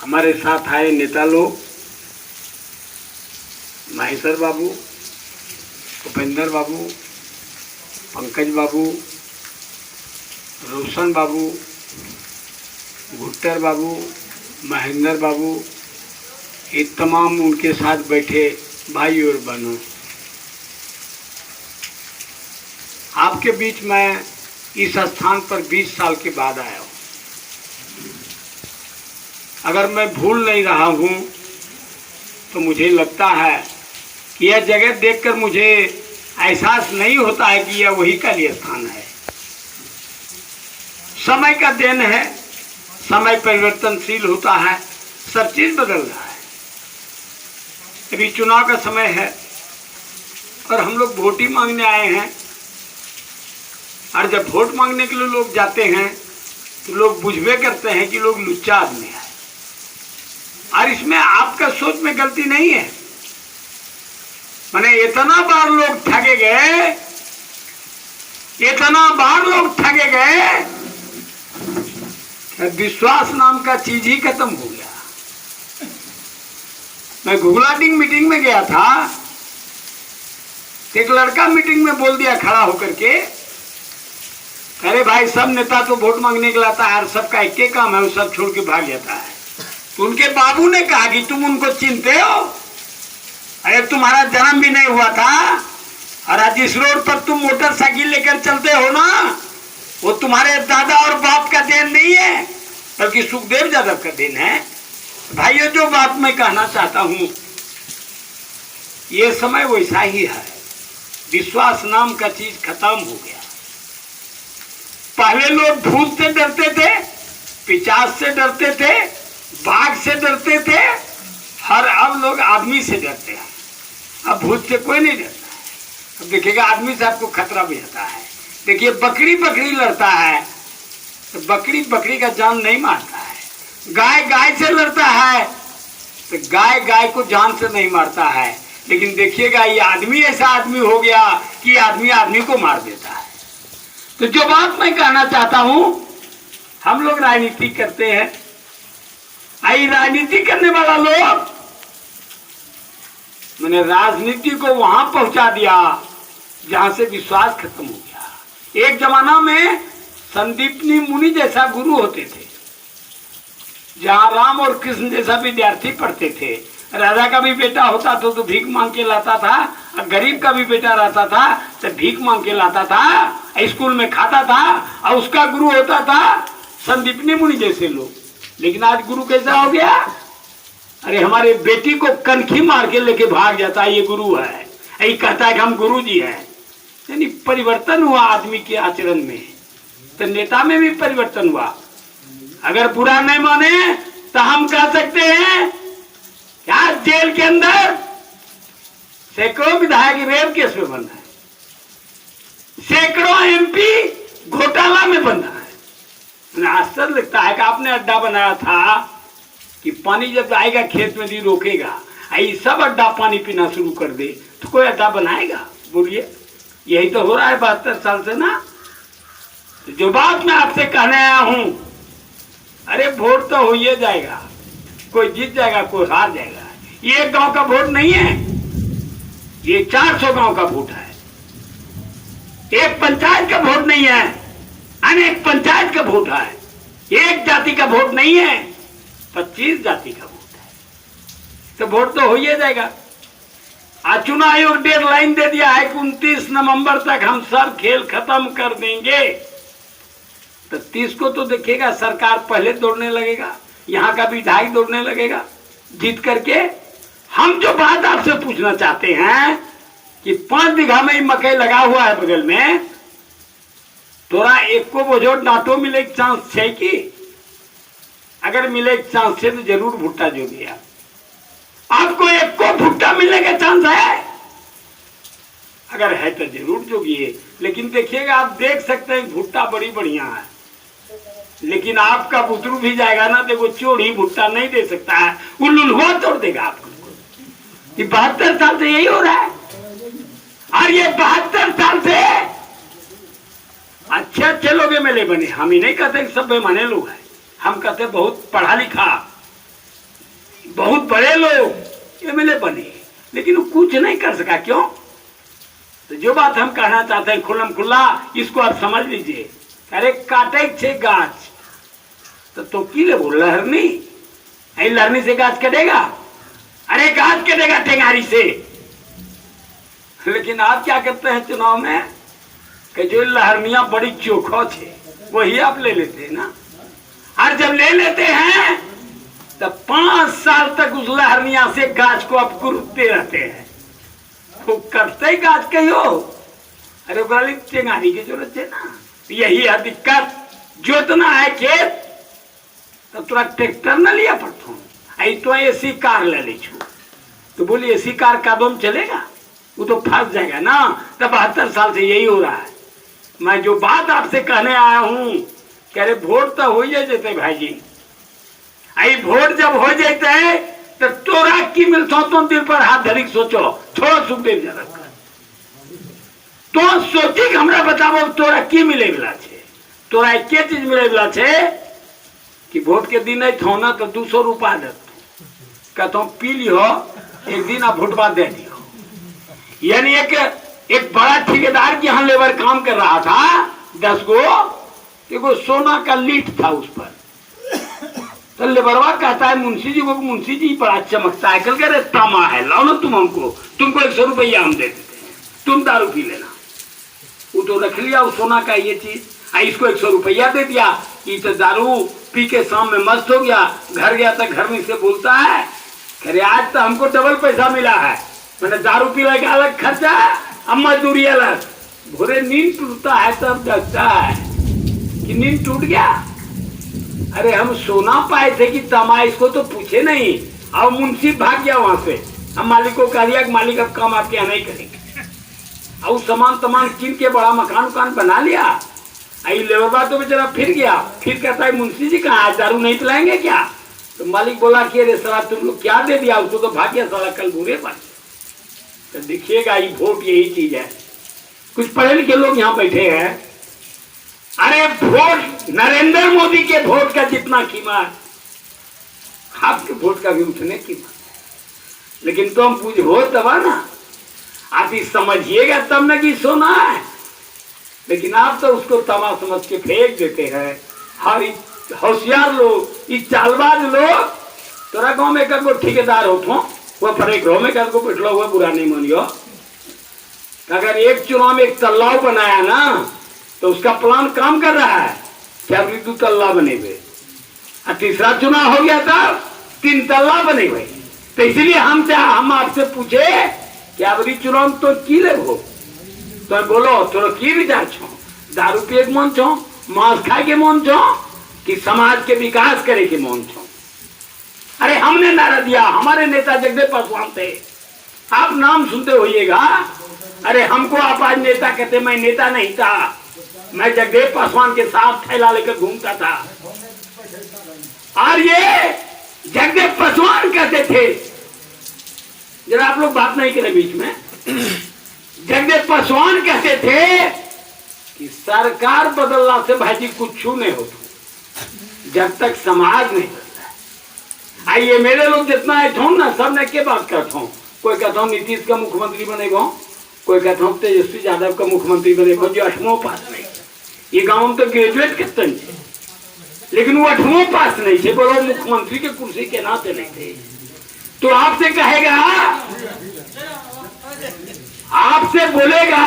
हमारे साथ आए नेता लोग माहेश्वर बाबू, उपेंद्र बाबू, पंकज बाबू, रोशन बाबू, भुट्टर बाबू, महेंद्र बाबू, ये तमाम उनके साथ बैठे भाई और बहनों, आपके बीच मैं इस स्थान पर 20 साल के बाद आया हूँ। अगर मैं भूल नहीं रहा हूँ तो मुझे लगता है कि यह जगह देखकर मुझे एहसास नहीं होता है कि यह वही का लिए स्थान है। समय का देन है, समय परिवर्तनशील होता है, सब चीज बदल रहा है। अभी चुनाव का समय है और हम लोग वोट ही मांगने आए हैं। और जब वोट मांगने के लिए लोग जाते हैं तो लोग बुझबे करते हैं कि लोग लुच्चा आदमी है। और इसमें आपका सोच में गलती नहीं है। माने इतना बार लोग ठगे गए, इतना बार लोग ठगे गए, विश्वास नाम का चीज ही खत्म हो गया। मैं घुगलाटिंग मीटिंग में गया था, एक लड़का मीटिंग में बोल दिया खड़ा होकर के, अरे भाई सब नेता तो वोट मांगने के लिए आता है और सबका एक ही काम है, वो सब छोड़ के भाग जाता है। तो उनके बाबू ने कहा कि तुम उनको चिनते हो? अरे तुम्हारा जन्म भी नहीं हुआ था और आज जिस रोड पर तुम मोटरसाइकिल लेकर चलते हो ना, वो तुम्हारे दादा और बाप का देन नहीं है, बल्कि सुखदेव यादव का देन है। भाइयों, जो बात मैं कहना चाहता हूं, ये समय वैसा ही है। विश्वास नाम का चीज खत्म हो गया। पहले लोग भूत से डरते थे, पिशाच से डरते थे, बाघ से डरते थे, और अब लोग आदमी से डरते हैं। अब भूत से कोई नहीं डरता है। अब देखिएगा आदमी से आपको खतरा भी आता है। देखिए बकरी बकरी लड़ता है तो बकरी बकरी का जान नहीं मारता है। गाय गाय से लड़ता है तो गाय गाय को जान से नहीं मारता है। लेकिन देखिएगा ये आदमी ऐसा आदमी हो गया कि आदमी आदमी को मार देता है। तो जो बात मैं कहना चाहता हूं, हम लोग राजनीति करते हैं। आई राजनीति करने वाला लोग मैंने राजनीति को वहां पहुंचा दिया जहां से विश्वास खत्म हो गया। एक जमाना में संदीपनी मुनि जैसा गुरु होते थे, जहां राम और कृष्ण जैसा विद्यार्थी पढ़ते थे। राजा का भी बेटा होता तो भीख मांग के लाता था, और गरीब का भी बेटा रहता था तो भीख मांग के लाता था, स्कूल में खाता था, और उसका गुरु होता था संदीपनी मुनि जैसे लोग। लेकिन आज गुरु कैसा हो गया? अरे हमारे बेटी को कनखी मार के लेके भाग जाता है, ये गुरु है, यही कहता है कि हम गुरु जी हैं। यानी परिवर्तन हुआ आदमी के आचरण में, तो नेता में भी परिवर्तन हुआ। अगर बुरा नहीं माने तो हम कह सकते हैं क्या जेल के अंदर सैकड़ों विधायक रेप केस में बंद है, सैकड़ों एमपी घोटाला में बंद है। आश्चर्य लगता है कि आपने अड्डा बनाया था कि पानी जब आएगा खेत में भी रोकेगा, आई सब अड्डा पानी पीना शुरू कर दे तो कोई अड्डा बनाएगा? बोलिए, यही तो हो रहा है 72 साल से ना। तो जो बात मैं आपसे कहने आया हूं, अरे वोट तो हो ही जाएगा, कोई जीत जाएगा कोई हार जाएगा। ये एक गांव का वोट नहीं है, ये 400 गांव का वोट है। एक पंचायत का वोट नहीं है, अनेक पंचायत का वोट है। एक जाति का वोट नहीं है, 25 जाति का वोट है। तो वोट तो हो ही जाएगा। आज चुनाव आयोग डेडलाइन दे दिया है कि 29 नवंबर तक हम सब खेल खत्म कर देंगे। तो 30 को तो देखिएगा सरकार पहले दौड़ने लगेगा, यहाँ का विधायक दौड़ने लगेगा जीत करके। हम जो बात आपसे पूछना चाहते हैं कि 5 बीघा में मकई लगा हुआ है बगल में, तोरा एक को बोझो डांटो मिले चांस है कि? अगर मिले चांस है तो जरूर भुट्टा जो दिया। आपको एक को भुट्टा मिलने का चांस है? अगर है तो जरूर जोगिए। लेकिन देखिएगा, आप देख सकते हैं भुट्टा बड़ी बढ़िया है, लेकिन आपका बुतरू भी जाएगा ना, देखो चोर ही भुट्टा नहीं दे सकता है, वो लुलहुआ तोड़ देगा आपको। ये 72 साल से यही हो रहा है। और ये 72 साल से अच्छे अच्छे लोग एमएलए बने। हम ही नहीं कहते सब बेमाने लोग हैं, हम कहते बहुत पढ़ा लिखा बहुत बड़े लोग एमएलए बने, लेकिन वो कुछ नहीं कर सका। क्यों? तो जो बात हम कहना चाहते हैं खुल्लम खुल्ला, इसको आप समझ लीजिए। अरे काटे छे गाछ तो की ले बोल लहरनी, लहरनी से गाछ कटेगा? अरे गाछ कटेगा टेंगारी से। लेकिन आप क्या करते हैं चुनाव में कि जो लहरनियां बड़ी चोखो छे वही आप ले लेते हैं ना। और जब ले लेते हैं तो 5 साल तक उस लहरनिया से गाछ को आप कुरते रहते हैं। वो करते गाछ कहियो, अरे ओकरा टेंगारी की जरूरत है ना। यही है दिक्कत। जोतना है खेत तो तोरा ट्रैक्टर न लिया पड़तो, आई तो एसी कार ले ली छू। तो बोली एसी कार कदम चलेगा? वो तो फंस जाएगा ना। तब 72 साल से यही हो रहा है। मैं जो बात आपसे कहने आया हूं, कह रहे वोट तो हो जाते भाई जी। आई वोट जब हो जाते तो तोरा की मिलता तुम दिल पर हाथ धरी सोचो, छोड़ो सुखदेव जरा तो सोची कि हमरा बताबो तोरा की मिले वाला छे। तोरा एक चीज मिले वाला छे कि वोट के दिन थो ना तो 200 रुपया दे कहता पी लियो, एक दिन आप वोटवा दे दियो। यानी एक बड़ा ठेकेदार के यहाँ लेबर काम कर रहा था, 10 गो, एगो सोना का लीट था उस पर। तो लेबरवा कहता है मुंशी जी को, मुंशी जी बड़ा चमकता है, कल कह रहे तमा है, लाओ ना तुम हमको, तुमको 100 रुपया हम दे देते हैं, तुम दारू पी लेना। वो तो रख लिया उस सोना का ये चीज, इसको 100 रुपया दे दिया। ये तो दारू पी के शाम में मस्त हो गया, घर गया तो घर में से बोलता है अरे आज तो हमको डबल पैसा मिला है, मैंने दारू पीने का अलग खर्चा, अब मजदूरी अलग। भोरे नींद टूटता है तब जगता है कि नींद टूट गया। अरे हम सोना पाए थे कि तमा, इसको तो पूछे नहीं। अब मुंशी भाग गया वहां से। हम मालिक को कह दिया कि मालिक अब काम आपके यहाँ नहीं करेंगे। और सामान तमान किन के बड़ा मकान उकान बना लिया। आई लेबर तो बेचारा फिर गया, फिर कहता है मुंशी जी कहाँ आज दारू नहीं पिलाएंगे क्या? तो मालिक बोला कि अरे साला तुम लोग क्या दे दिया उसको, तो भाग गया साला कल बुरे पर। तो देखिएगा ये वोट यही चीज है। कुछ पढ़े लिखे लोग यहाँ बैठे हैं, अरे वोट नरेंद्र मोदी के वोट का जितना कीमत आपके वोट का भी उतने कीमत। लेकिन तुम बुझो तब ना, आप ये समझिएगा तब ना कि सोना है। लेकिन आप तो उसको तमा समझ के फेंक देते हैं। हर होशियार लोग, इस चालबाज लोग, तोरा गांव में कब ठेकेदार होतो वो पर एक में कब बैठलो हुआ बुरा नहीं मानियो। अगर एक चुनाव में एक तालाब बनाया ना तो उसका प्लान काम कर रहा है कि अभी 2 तल्ला बनेगे, और तीसरा चुनाव हो गया था 3 तल्ला बनेगे। तो इसलिए हम आपसे पूछे कि अभी चुनाव तो की ले हो, तो बोलो तो की विचार छो, दारू पिए के मन छो, मांस खाए के मन छो, कि समाज के विकास करे के मन छो? अरे हमने नारा दिया, हमारे नेता जगदेव पासवान थे, आप नाम सुनते होइएगा। अरे हमको आप आज नेता कहते, मैं नेता नहीं था, मैं जगदेव पासवान के साथ थैला लेकर घूमता था। और ये जगदेव पासवान कहते थे, जरा आप लोग बात नहीं करें बीच में। जगदेव पासवान कहते थे कि सरकार बदलना से भाई जी कुछ नहीं होता जब तक समाज नहीं बदला है। आइए मेरे लोग जितना है ना, सब ने के बात करता हूँ। कोई कहता हूँ नीतीश का मुख्यमंत्री बनेगा, कोई कहता हूँ तेजस्वी यादव का मुख्यमंत्री बनेगा जो 8वां पास नहीं। ये गांव में तो ग्रेजुएट कितने थे, लेकिन वो 8वां पास नहीं थे, बोलो मुख्यमंत्री के कुर्सी के नाते नहीं थे। तो आपसे कहेगा, आपसे बोलेगा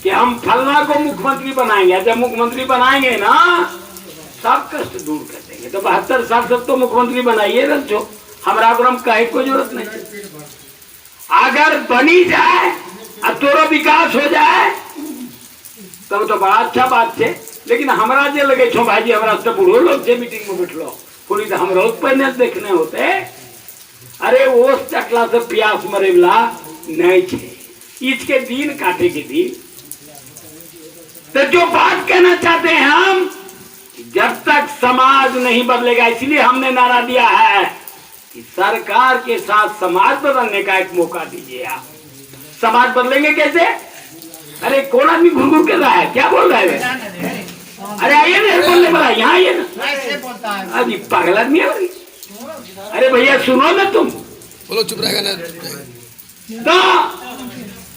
कि हम फलना को मुख्यमंत्री बनाएंगे। जब मुख्यमंत्री बनाएंगे ना सब कष्ट दूर कर देंगे। तो 72 साल तक तो मुख्यमंत्री बनाइए रखो, हमारा ग्राम कहे कोई जरूरत नहीं। अगर बनी जाए और तोरो विकास हो जाए तब तो बड़ा अच्छा बात है। लेकिन हमारा जे लगे छो भाई जी, हमारा तो बूढ़ो लोग जे मीटिंग में बैठलो पूरी तो हम रोज पहले देखने होते। अरे वो चकला से प्यास मरे वाला नहीं छे, इसके दिन काटे के दिन। तो जो बात कहना चाहते हैं हम, जब तक समाज नहीं बदलेगा, इसलिए हमने नारा दिया है कि सरकार के साथ समाज बदलने का एक मौका दीजिए। आप समाज बदलेंगे कैसे? अरे कौन आदमी घुर कर रहा है, क्या बोल रहा है? अरे आइए ना बोलने वाला, यहाँ आइए ना। अभी पागल आदमी है। अरे भैया सुनो ना तुम, बोलो चुप रहेगा ना।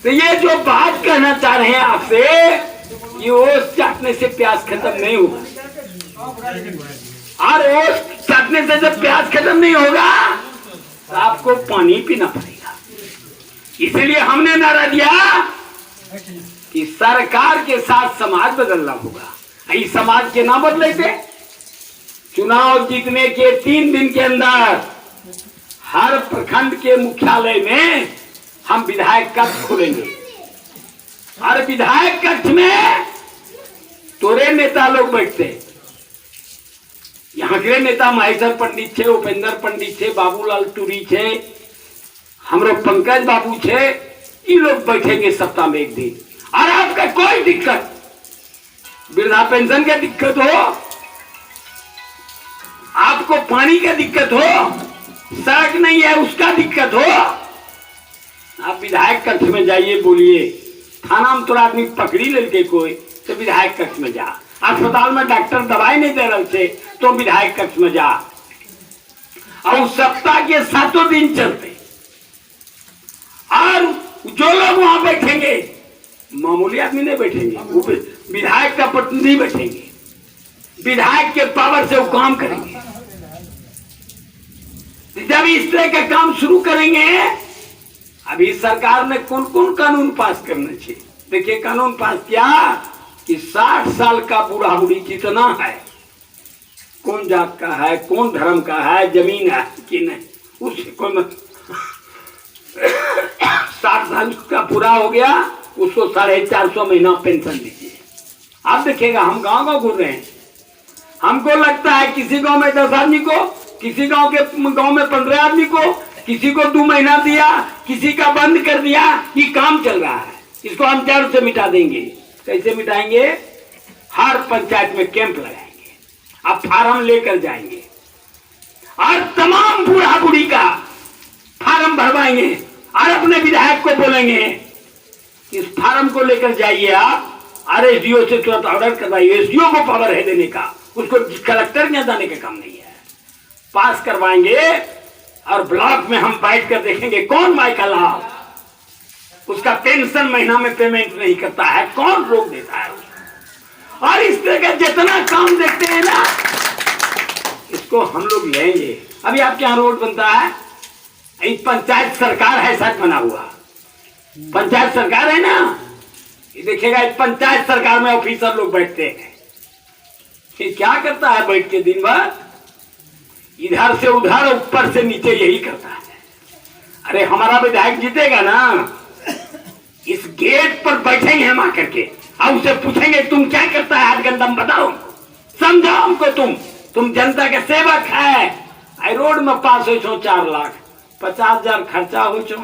तो ये जो बात कहना चाह रहे हैं आपसे, ये ओस चाटने से प्यास खत्म नहीं होगा, और ओस चाटने से जब प्यास खत्म नहीं होगा तो आपको पानी पीना पड़ेगा। इसलिए हमने नारा दिया कि सरकार के साथ समाज बदलना होगा। इस समाज के ना बदले थे, चुनाव जीतने के 3 दिन के अंदर हर प्रखंड के मुख्यालय में हम विधायक कक्ष खोलेंगे, और विधायक कक्ष में तोरे नेता लोग बैठते, यहाँ के नेता महेश्वर पंडित छे, उपेंद्र पंडित छे, बाबूलाल टूरी छे, हमरो पंकज बाबू छे, ये लोग बैठेंगे सप्ताह में 1 दिन। और आपका कोई दिक्कत, वृद्धा पेंशन का दिक्कत हो, आपको पानी का दिक्कत हो, सड़क नहीं है उसका दिक्कत हो, आप विधायक कक्ष में जाइए, बोलिए थाना में तोरा आदमी पकड़ी लेके कोई तो विधायक कक्ष में जा, अस्पताल में डॉक्टर दवाई नहीं दे रहे थे तो विधायक कक्ष में जा। और सप्ताह के 7 दिन चलते, और जो लोग वहां बैठेंगे मामूली आदमी नहीं बैठेंगे, विधायक का प्रतिनिधि बैठेंगे, विधायक के पावर से वो काम करेंगे। जब इस तरह का काम शुरू करेंगे, अभी सरकार ने कौन कौन कानून पास करने चाहिए। देखिए कानून पास किया कि 60 साल का बूढ़ा बूढ़ी जितना है, कौन जात का है, कौन धर्म का है, जमीन है कि नहीं, उससे कोई मत 60 साल का पूरा हो गया, उसको 450 महीना पेंशन दीजिए। आप देखिएगा, हम गांव गांव घूम रहे हैं, हमको लगता है किसी गांव में 10 आदमी को, किसी गांव में 15 आदमी को, किसी को 2 महीना दिया, किसी का बंद कर दिया, ये काम चल रहा है, इसको हम जड़ से मिटा देंगे। कैसे मिटाएंगे? हर पंचायत में कैंप लगाएंगे, आप फार्म लेकर जाएंगे और तमाम बूढ़ा बूढ़ी का फार्म भरवाएंगे, और अपने विधायक को बोलेंगे इस फार्म को लेकर जाइए आप, और एसडीओ से तुरंत ऑर्डर करवाइए, एसडीओ को पावर है देने का, उसको कलेक्टर में जाने का काम नहीं है, पास करवाएंगे। और ब्लॉक में हम बैठ कर देखेंगे कौन माई का लाभ, उसका पेंशन महीना में पेमेंट नहीं करता है, कौन रोक देता है उसको। और इस तरह का जितना काम देखते हैं ना, इसको हम लोग लेंगे। अभी आपके यहाँ रोड बनता है, पंचायत सरकार है साथ बना हुआ, पंचायत सरकार है ना, ये देखिएगा पंचायत सरकार में ऑफिसर लोग बैठते हैं, ये क्या करता है बैठ के दिन भर, इधर से उधर ऊपर से नीचे यही करता है। अरे हमारा विधायक जीतेगा ना, इस गेट पर बैठेंगे हम आकर के, और उसे पूछेंगे तुम क्या करता है 8 घंटा में, बताओ समझाओ हमको, तुम जनता के सेवक है। आई रोड में पास हो 4 लाख 50,000 खर्चा हो चो,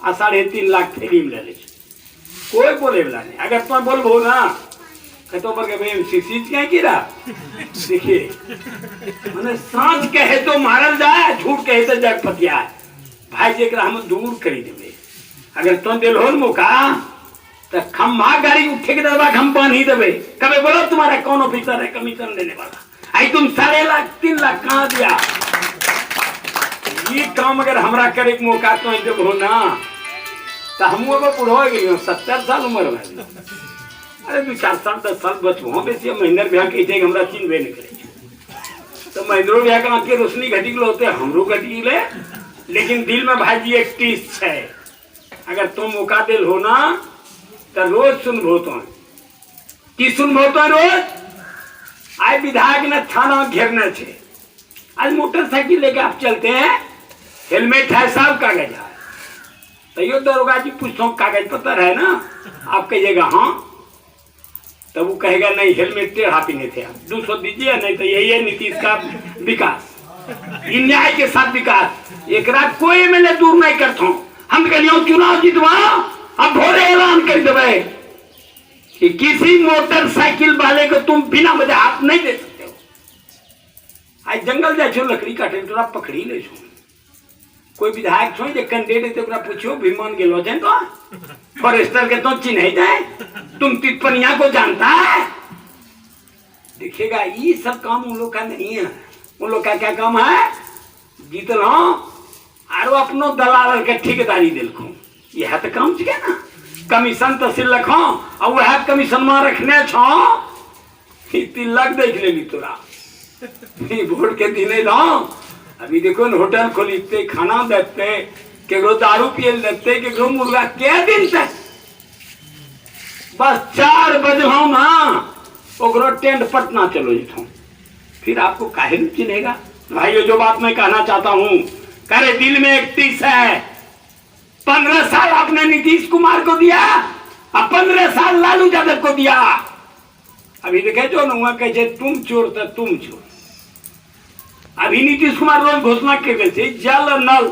3.5 लाख थैली में ले ले, कोई बोले वाला नहीं। अगर तुम बोलबो ना तो क्या गिरा, देखिए मैंने सांच कहे तो मारल जाए, झूठ कहे तो जग पतिया भाई, जेकरा हम दूर करी देवे। अगर तुम दिल हो मौका तो खम्भा गाड़ी उठे के दरबा हम बांध ही देवे, कभी बोलो तुम्हारा कौन ऑफिसर है कमीशन देने वाला, आई तुम 3.5 लाख 3 लाख कहाँ दिया। ये काम अगर हमरा करे के मौका तो जब हो ना, तो हम बुढ़ो गई 70 साल उम्र में, अरे 2-4 साल 10 साल बचबो बेसी। महेंद्र भैया कहते हमरा चिन्हबे नहीं करे, तो महेंद्र भैया के आंखें रोशनी घटी गलो होते, हमरो घटी गए, लेकिन दिल में भाई एक टीस है। अगर तुम मौका दिल हो ना तो रोज सुनबो, तो की सुनबो तो रोज। आज विधायक ने थाना घेरना छे, आज मोटरसाइकिल लेके आप चलते हैं, हेलमेट है, सब कागज है, तैयो दरोगा जी पूछता हूँ कागज पत्र है ना, आप कहिएगा हाँ, तब वो कहेगा नहीं हेलमेट टेढ़ा पीने थे आप, 200 दीजिए, नहीं तो यही है नीतीश का विकास, न्याय के साथ विकास। एक रात कोई एमएलए दूर नहीं करता हूँ, हम कहलिए चुनाव जीतवा, अब भोरे ऐलान कर देवे कि किसी मोटरसाइकिल वाले को तुम बिना वजह हाथ नहीं दे सकते हो। आज जंगल जाए छो लकड़ी काटे तो पकड़ी ले छो, कोई विधायक छो जे कैंडिडेट है तो पूछो विमान गेलो जाए तो फॉरेस्टर के तो चिन्ह जाए, तुम तितपनिया को जानता है। देखिएगा ये सब काम उन लोग का नहीं है, उन लोग का क्या काम है, जीतल आरो अपनो दलाल के ठेकेदारी दिलखो यह तो काम छे ना कमीशन तहसील रखो और वह कमीशन में रखने छो तिलक देख लेली तोरा वोट के दिन अभी देखो न होटल खोलीते खाना देते केकरो दारू पिए देते केकरो मुर्गा के दिन तक बस 4 बजलो ना ओकरो टेंट पटना चलो जेठो फिर आपको काहे नहीं चिनेगा भाइयों। जो बात मैं कहना चाहता हूँ करे दिल में 31 है। 15 साल आपने नीतीश कुमार को दिया और 15 साल लालू यादव को दिया। अभी देखे जो ना वहां कहे तुम चोर तो तुम चोर। अभी नीतीश कुमार रोज घोषणा कर जल नल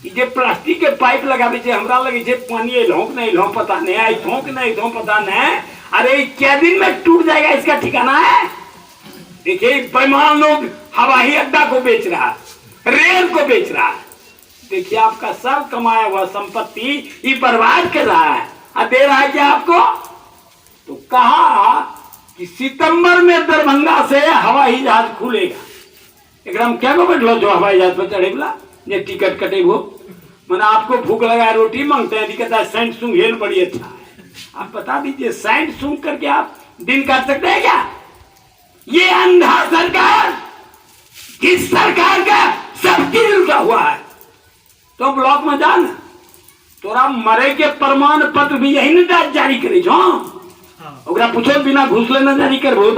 जे प्लास्टिक के पाइप लगाबे छे हमरा लगे छे पानी एलो नहीं लो पता नहीं आई थोक नहीं दो पता नहीं। अरे क्या दिन में टूट जाएगा इसका ठिकाना है। देखिए बेईमान लोग हवाई अड्डा को बेच रहा है रेल को बेच रहा है। देखिए आपका सब कमाया हुआ संपत्ति ये बर्बाद कर रहा है और दे रहा है क्या आपको। तो कहा कि सितंबर में दरभंगा से हवाई जहाज खुलेगा। एकदम क्या को बैठलो जो हवाई जहाज पर चढ़े बोला ये टिकट कटे वो मैंने आपको भूख लगा रोटी मांगते हैं कहता है सैंड सूंघ हेल बड़ी अच्छा है। आप बता दीजिए सैंड सूंघ करके आप दिन काट सकते हैं क्या। ये अंधा सरकार किस सरकार का सब चीज लुटा हुआ है। तो ब्लॉक में जान तोरा मरे के प्रमाण पत्र भी यही न जारी करे जो ओकरा पूछो बिना घूस लेना जारी कर वो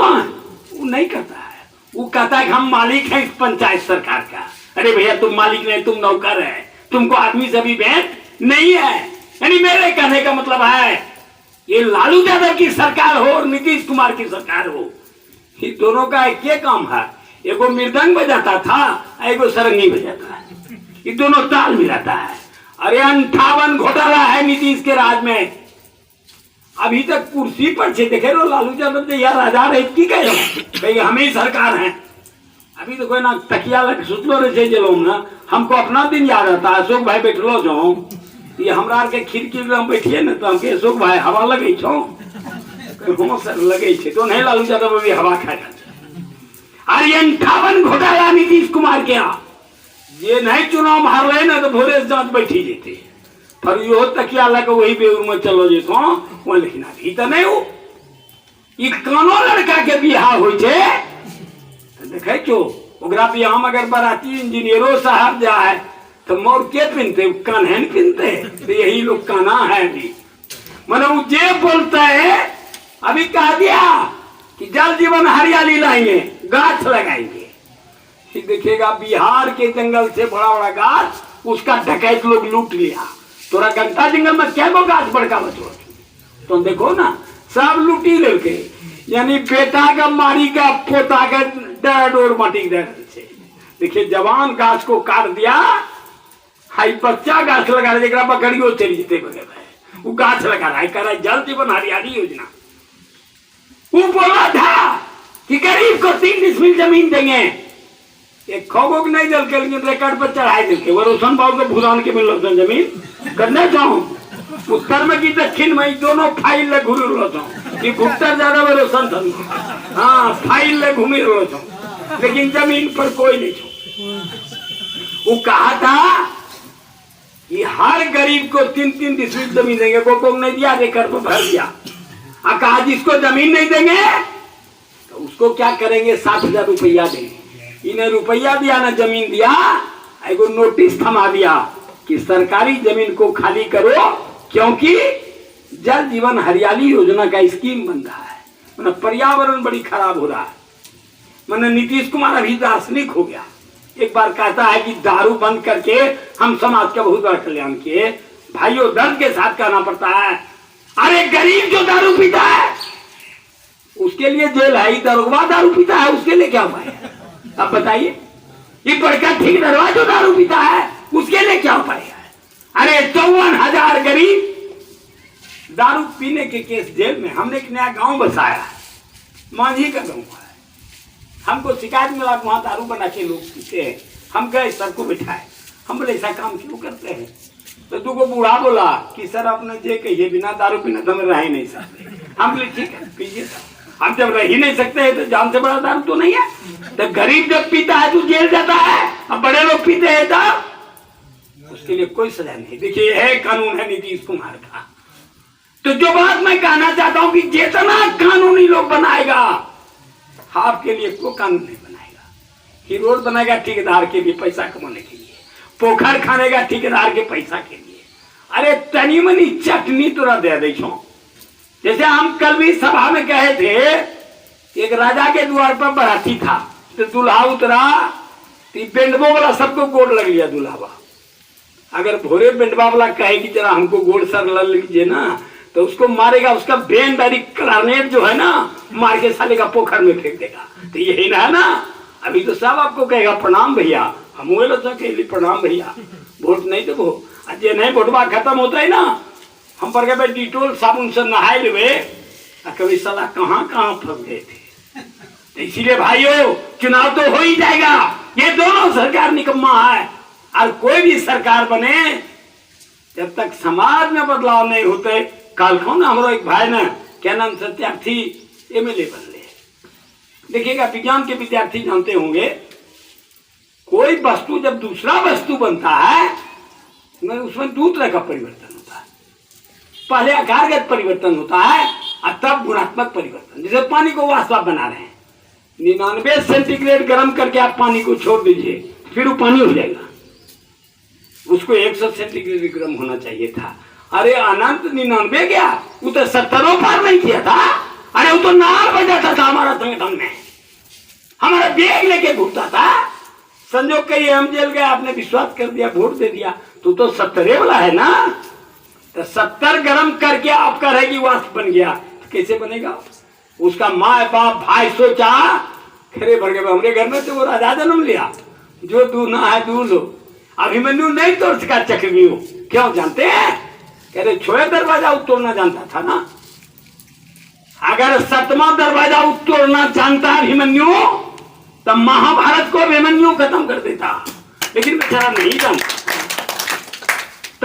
नहीं करता है। वो कहता है कि हम मालिक हैं इस पंचायत सरकार का। अरे भैया तुम मालिक नहीं तुम नौकर है तुमको आदमी से भी भेंट नहीं है। यानी मेरे कहने का मतलब है ये लालू यादव की सरकार हो और नीतीश कुमार की सरकार हो ये दोनों का एक ये काम है। एगो मृदंग बजाता था एगो सरंगी बजाता है ये दोनों ताल मिलाता है। अरे 58 घोटाला है नीतीश के राज में अभी तक कुर्सी पर छे देखे रो लालू यादव यार राजा रहे की कहे हम ही सरकार हैं। अभी तो कोई ना तकिया लग सुतलो रहे जलो ना हमको अपना दिन याद आता है। अशोक भाई बैठलो जो ये हमरा के खिड़की में बैठिए ना तो हमके अशोक भाई हवा लगे छो सर लगे छे तो नहीं लालू यादव भी हवा खाएगा। अरे 58 घोटाला नीतीश कुमार के यहाँ ये नहीं चुनाव हार रहे ना तो भोरे जांच बैठी जेते पर यो तकिया लगे वही बेउर में चलो जे वो लेकिन अभी तो नहीं हो ये कानो लड़का के बियाह हो देखे क्यों ओकरा बियाह में अगर बाराती इंजीनियरों साहब जाए तो मोर के पिनते कान्हन पिनते तो यही लोग काना है अभी मतलब जे बोलता है अभी कह दिया कि जल जीवन हरियाली लाएंगे गाछ लगाएंगे। देखिएगा बिहार के जंगल से बड़ा बड़ा गाछ उसका डकैत लोग लूट लिया। तोरा घंटा जंगल में क्या गो गाछ बड़का बचो तो देखो ना सब लूटी लेके यानी बेटा का मारी का पोता का डर माटी दे छे। देखिए जवान गाछ को काट दिया हाई बच्चा गाछ लगा रहे जरा बकरियों चली जीते वगैरह वो गाछ लगा रहा है कह रहा है जल जीवन हरियाली योजना। वो बोला था कि गरीब को 3 डिसमिल जमीन देंगे एक खोगो को नहीं दल के लिए रिकॉर्ड पर चढ़ाए देते वो रोशन बाबू के भूदान के मिल जमीन करना चाहूँ उत्तर में की दक्षिण में दोनों फाइल ले घूम रो कि उत्तर ज्यादा में रोशन था हाँ फाइल ले घूमी रो लेकिन जमीन पर कोई नहीं छो। वो कहा था कि हर गरीब को 3-3 डिसमिल जमीन देंगे को नहीं दिया रिकॉर्ड पर भर दिया और कहा जिसको जमीन नहीं देंगे तो उसको क्या करेंगे 60,000 रुपया देंगे। इन्हें रुपया दिया ना जमीन दिया एगो नोटिस थमा दिया कि सरकारी जमीन को खाली करो क्योंकि जल जीवन हरियाली योजना का स्कीम बन रहा है। मतलब पर्यावरण बड़ी खराब हो रहा है। मतलब नीतीश कुमार अभी दार्शनिक हो गया। एक बार कहता है कि दारू बंद करके हम समाज का बहुत बड़ा कल्याण किए। भाइयों दर्द के साथ कहना पड़ता है अरे गरीब जो दारू पीता है उसके लिए जेल है। दरोगा दारू पीता है उसके लिए क्या उपाय है आप बताइए। ये बड़का ठीक दरवा जो दारू पीता है उसके लिए क्या उपाय है। अरे 54,000 गरीब दारू पीने के केस जेल में। हमने एक नया गांव बसाया है मांझी का गांव है। हमको शिकायत मिला वहां दारू बना के लोग पीते हैं। हम गए सबको बिठाए हम बोले ऐसा काम क्यों करते हैं तो तू को बूढ़ा बोला कि सर आपने जे कहिए बिना दारू पीना तो हम रह ही नहीं सकते। हम बोले ठीक है पीजिए अब जब रह ही नहीं सकते हैं तो जान से बड़ा दारू तो नहीं है। तो गरीब जब पीता है तो जेल जाता है, अब बड़े लोग पीते हैं तो उसके लिए कोई सजा नहीं। देखिए है कानून है नीतीश कुमार का। तो जो बात मैं कहना चाहता हूं कि जितना कानूनी लोग बनाएगा आपके लिए कोई कानून नहीं बनाएगा। कि रोड बनाएगा ठेकेदार के लिए पैसा कमाने के लिए, पोखर खानेगा ठेकेदार के पैसा के लिए। अरे तनी मनी चटनी तो दे दे। जैसे हम कल भी सभा में कहे थे, एक राजा के द्वार पर बराती था, तो दूल्हा उतरा तो बेंडबो वाला सबको गोड़ लग लिया दूल्हा। अगर भोरे बेंडबा वाला कहे कि जरा हमको गोड़ सर लग लीजिए ना, तो उसको मारेगा, उसका बैंड और क्लारनेट जो है ना मार के साले का पोखर में फेंक देगा। तो यही ना है ना। अभी तो सब आपको कहेगा प्रणाम भैया, हम प्रणाम भैया, वोट नहीं देबो। जे नहीं वोटवा खत्म होता है ना, हम पर भाई डिटोल साबुन से नहाए लेवे, कभी साला कहाँ कहाँ फंस गए थे। तो इसीलिए भाइयों चुनाव तो हो ही जाएगा। ये दोनों सरकार निकम्मा है, और कोई भी सरकार बने जब तक समाज में बदलाव नहीं होते। कल कौन हमारा एक भाई ने क्या नाम सत्यार्थी एमएलए बन ले। देखिएगा विज्ञान के विद्यार्थी जानते होंगे, कोई वस्तु जब दूसरा वस्तु बनता है उसमें दो तरह का परिवर्तन होता है। पहले आकारगत परिवर्तन होता है और तब गुणात्मक परिवर्तन। जैसे पानी को वाष्प बना रहे हैं, 99 सेंटीग्रेड गर्म करके आप पानी को छोड़ दीजिए, फिर वो पानी हो जाएगा। उसको 100 सेंटीग्रेड गर्म होना चाहिए था। अरे अनंत 99 गया, वो तो 70 पार नहीं किया था। अरे वो तो नार बजाता था हमारा संगठन में, हमारा बैग लेके घूमता था। संजोग कहीं हम जेल गए, आपने विश्वास कर दिया, वोट दे दिया, तो 70 वाला है ना। तो 70 गर्म करके आप कह रहे कि वाष्प बन गया, तो कैसे बनेगा? उसका माँ बाप भाई सोचा खरे भर गए, हमारे घर में तो वो राजा जन्म लिया, जो दूना है दू लो। अभिमन्यु नहीं तोड़ सका चक्रव्यूह, क्यों जानते हैं? कह रहे छोए दरवाजा तोड़ना जानता था ना। अगर 7वां दरवाजा तोड़ना जानता अभिमन्यु तब महाभारत को अभिमन्यु खत्म कर देता, लेकिन बेचारा नहीं जानता।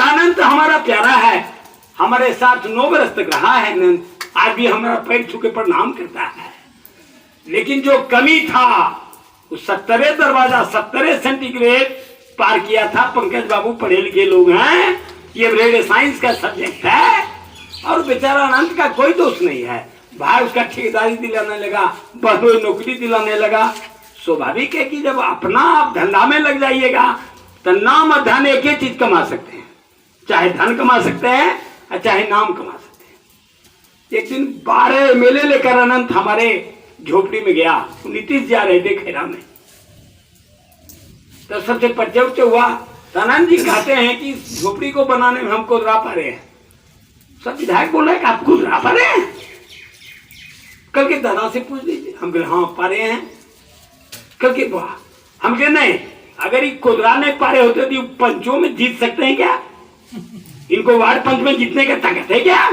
अनंत हमारा प्यारा है, हमारे साथ 9 वर्ष तक रहा है अनंत, आज भी हमारा पैर छू के प्रणाम करता है। लेकिन जो कमी था वो 70 दरवाजा 70 सेंटीग्रेड पार किया था। पंकज बाबू पढ़े लिखे लोग हैं, ये रेडियो साइंस का सब्जेक्ट है, और बेचारा अनंत का कोई दोष नहीं है। भाई उसका ठेकेदारी दिलाने लगा, बहनों नौकरी दिलाने लगा। स्वाभाविक है कि जब अपना आप धंधा में लग जाइएगा तो नाम और धन एक ही चीज कमा सकते हैं, चाहे धन कमा सकते हैं और चाहे नाम कमा सकते हैं। एक दिन 12 एमएलए लेकर अनंत हमारे झोपड़ी में गया, नीतीश जा रहे थे खेरा में, तो सबसे परिचय हुआ। तो अनंत जी कहते हैं कि झोपड़ी को बनाने में हम खुदरा पा रहे हैं। सब विधायक बोल रहे हैं कि आप खुदरा पा रहे हैं, कल के दादा से पूछ लीजिए। हम कहे हाँ पा रहे हैं। कल के हम कहे नहीं, अगर ये खुदरा नहीं पा रहे होते तो पंचों में जीत सकते हैं क्या? इनको वार्ड पंच में जीतने का ताकत है क्या?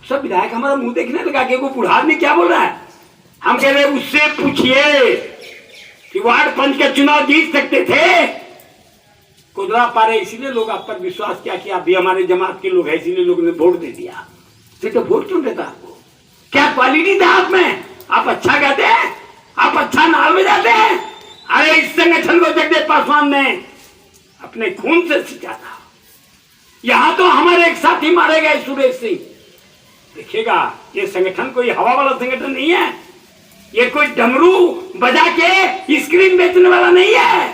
सब विधायक हमारा मुंह देखने लगा कि वो बूढ़ा आदमी क्या बोल रहा है। हम कह रहे उससे पूछिए कि वार्ड पंच का चुनाव जीत सकते थे, खुदरा पा रहे, इसीलिए लोग आप पर विश्वास किया कि आप भी हमारे जमात के लोग हैं, इसीलिए लोगों ने वोट दे दिया। तो वोट क्यों देता आपको? क्या क्वालिटी था आप में? आप अच्छा गाते हैं, आप अच्छा नाल बजाते हैं। अरे इस संगठन को जगदेव पासवान ने अपने खून से सींचा था। यहां तो हमारे एक साथी मारे गए सुरेश सिंह। देखिएगा ये संगठन कोई हवा वाला संगठन नहीं है, ये कोई डमरू बजा के स्क्रीन बेचने वाला नहीं है।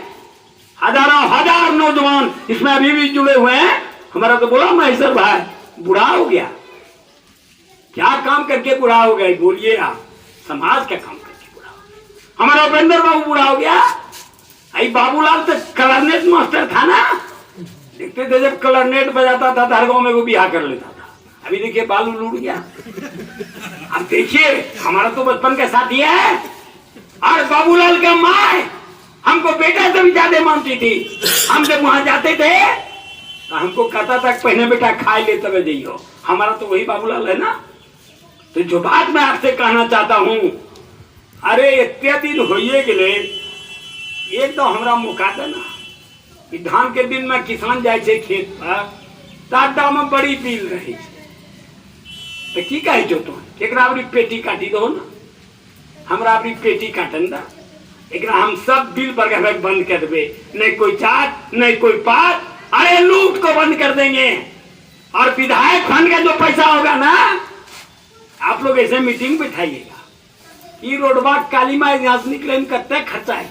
हजारों हजार नौजवान इसमें अभी भी जुड़े हुए हैं। हमारा तो बोला महेश्वर भाई बुढ़ा हो गया, क्या काम करके बुढ़ा हो गए? बोलिए आप, समाज का काम करके बुढ़ा हो गया। हमारा उपेंद्र बाबू बुढ़ा हो गया। आई बाबूलाल तो क्लारनेट मास्टर था ना, देखते थे जब क्लारनेट बजाता था हर गांव में वो बिहार कर लेता था। अभी देखिए बालू लूट गया। अब देखिए हमारा तो बचपन का साथी है। और बाबूलाल का माँ हमको बेटा से भी ज्यादा मानती थी। हम जब वहां जाते थे तो हमको कहता था पहले बेटा खाए ले तब जाइयो। हमारा तो वही बाबूलाल है ना। तो जो बात मैं आपसे कहना चाहता हूं, अरे इतने दिन होइए गए, एक तो हमारा मौका था ना कि धान के दिन में किसान जाए छे खेत पर, टाटा में बड़ी पील रही तो की कहे जो तो एक पेटी काटी दो ना, हमरा अपनी पेटी काटन दा, एकरा हम सब बिल बरगह बंद कर देवे, नहीं कोई चाट नहीं कोई पात, अरे लूट को बंद कर देंगे। और विधायक फंड का जो पैसा होगा ना, आप लोग ऐसे मीटिंग बिठाइएगा कि रोडवा काली माई यहाँ से निकले में कितने खर्चा है,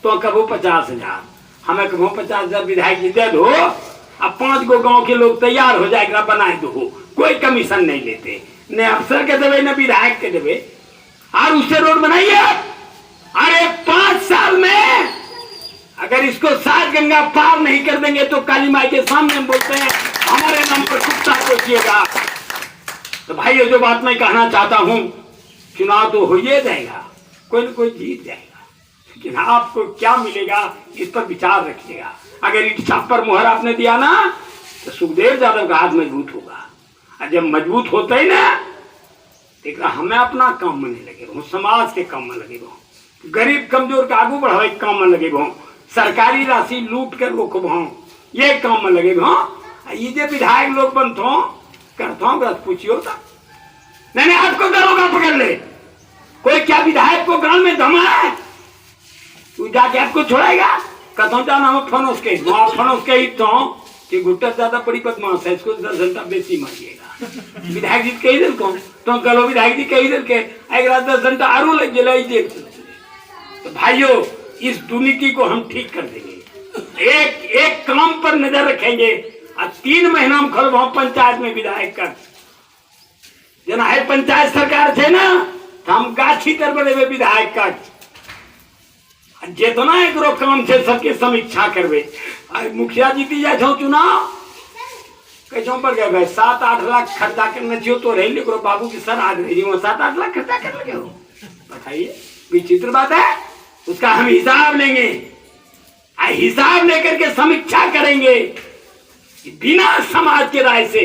तो कबो 50,000 हमें कबो 50,000 विधायक जी दे दो, अब 5 गो गांव के लोग तैयार हो जाएगा, बनाए दो, कोई कमीशन नहीं लेते, न अफसर के देवे न विधायक के देवे, और उससे रोड बनाइए। अरे 5 साल में अगर इसको 7 गंगा पार नहीं कर देंगे तो काली माई के सामने हम बोलते हैं हमारे नाम पर कुत्ता कोसिएगा। तो भाई ये जो बात मैं कहना चाहता हूं, चुनाव तो हो ही जाएगा, कोई न कोई जीत जाएगा, लेकिन आपको क्या मिलेगा इस पर विचार रखिएगा। अगर इच्छा पर मुहर आपने दिया ना तो सुखदेव यादव का हाथ मजबूत होगा, और जब मजबूत होते ही ना देख रहा हमें अपना काम में नहीं लगे रहो, समाज के काम में लगे रहो, गरीब कमजोर का आगू बढ़ावे के काम में लगे रहो, सरकारी राशि लूट कर रोकबो, ये काम में लगे रहो। ये जो विधायक लोग बनतो करता हूँ पूछियो था, नहीं आपको दरोगा पकड़ ले, कोई क्या विधायक को गांव में धमा है, तू जाके आपको छोड़ेगा, कहता जाना हम फनोस के ही तो कि गुट्टा ज्यादा बड़ी बदमाश है, इसको 10 घंटा बेसी मारिएगा। विधायक जी कही दिल को तो कलो विधायक जी कही दिल के 10 घंटा आरू लग गए। तो भाइयों इस दुर्नीति को हम ठीक कर देंगे, एक एक काम पर नजर रखेंगे, और 3 महीना में खोलबो पंचायत में विधायक कर जना है, पंचायत सरकार थे ना तो हम गाछी तर बने विधायक कर जितना एक काम से सबके समीक्षा करवे। मुखिया जीती जाए चुनाव कैसों पर गए 7-8 लाख खर्चा करना चाहिए तो रही लेकिन बाबू की सर आज रही 7-8 लाख खर्चा कर लगे हो, बताइए विचित्र बात है। उसका हम हिसाब लेंगे, हिसाब लेकर के समीक्षा करेंगे, बिना समाज के राय से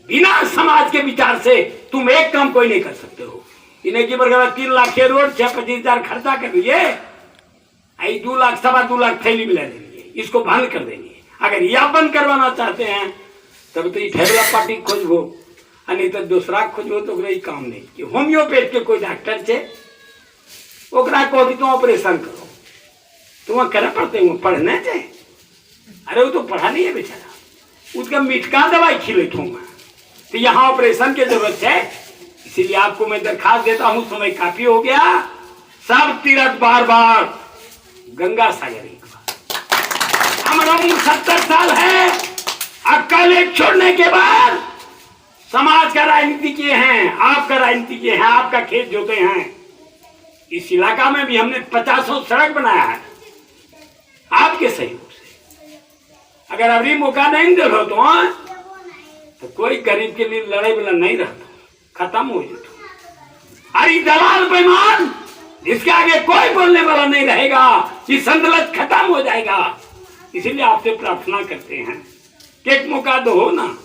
बिना समाज के विचार से तुम एक काम कोई नहीं कर सकते हो। इन्हें की बरगढ़ 3 लाख के रोड 25,000 खर्चा कर लिए, 2 लाख 2.25 लाख थैली मिला देंगे, इसको बंद कर देंगे। अगर यह बंद करवाना चाहते हैं तब तो ठेला पार्टी खोजबो, नहीं तो दूसरा खोजबो तो काम नहीं कि होम्योपैथ के कोई डॉक्टर छे ओकरा को भी तो ऑपरेशन करो, तुम करे पड़ते वो पढ़ने चाहिए। अरे वो तो पढ़ा नहीं है बेचारा, उसका मिटका दवाई खिले मैं, तो यहाँ ऑपरेशन की जरूरत है। इसीलिए आपको मैं दरखास्त देता हूँ, समय काफी हो गया, सब तीर्थ बार गंगा सागर एक बार। हमारा उम्र 70 साल है, अक्ल एक छोड़ने के बाद समाज का राजनीति किए हैं, आपका राजनीति किए हैं, आपका खेत जोते हैं। इस इलाका में भी हमने 50 सड़क बनाया है आपके सहयोग से। अगर अभी मौका नहीं दे रहा तो कोई गरीब के लिए लड़ाई वाला नहीं रहता, खत्म हो जाता। अरे दलाल बेईमान जिसके आगे कोई बोलने वाला नहीं रहेगा, ये संतुलन खत्म हो जाएगा। इसीलिए आपसे प्रार्थना करते हैं कि एक मौका दो ना,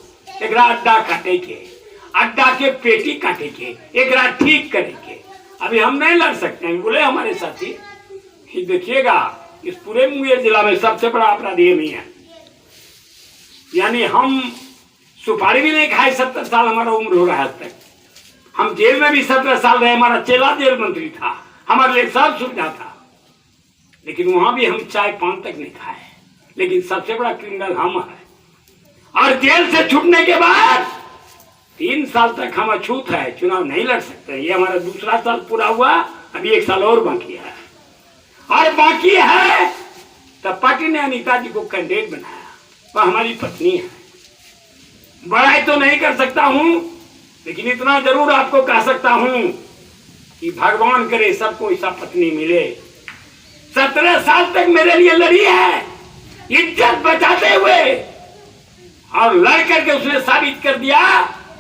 एक अड्डा काटे के, अड्डा के पेटी काटे के, एक ठीक करेंगे। अभी हम नहीं लड़ सकते हैं, बोले हमारे साथी कि देखिएगा इस पूरे मुंगेर जिला में सबसे बड़ा अपराधी नहीं है, यानी हम सुपारी भी नहीं खाए, 70 साल हमारा उम्र हो रहा है तक। हम जेल में भी 17 साल रहे, हमारा चेला जेल मंत्री था, हमारे लिए सब सुविधा था, लेकिन वहां भी हम चाय पान तक नहीं खाए। लेकिन सबसे बड़ा क्रिमिनल हम है, और जेल से छूटने के बाद 3 साल तक हम अछूत है, चुनाव नहीं लड़ सकते। ये हमारा दूसरा साल पूरा हुआ, अभी 1 साल और बाकी है, और बाकी है तब पार्टी ने अनीता जी को कैंडिडेट बनाया, वह हमारी पत्नी है। बड़ाई तो नहीं कर सकता हूं, लेकिन इतना जरूर आपको कह सकता हूं कि भगवान करे सबको ऐसा पत्नी मिले। 17 साल तक मेरे लिए लड़ी है, इज्जत बचाते हुए, और लड़ करके उसने साबित कर दिया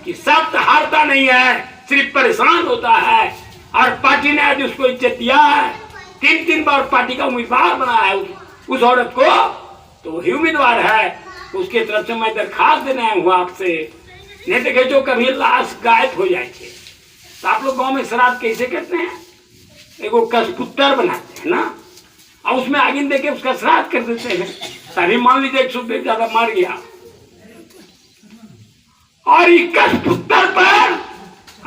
कि सत्य हारता नहीं है, सिर्फ परेशान होता है। और पार्टी ने आज उसको इज्जत दिया है, 3 बार पार्टी का उम्मीदवार बनाया है उस औरत को, तो वही उम्मीदवार है। उसके तरफ से मैं दरखास्त देना हुआ आपसे, नहीं देखे जो कभी लाश गायब हो जाए थे। तो आप लोग गांव में श्राद्ध कैसे करते हैं, एगो कसपुत्तर बनाते हैं ना, और उसमें आगे देके उसका श्राद्ध कर देते हैं। तभी मान लीजिए सुखदेव ज्यादा मर गया, और 21 पुत्र पर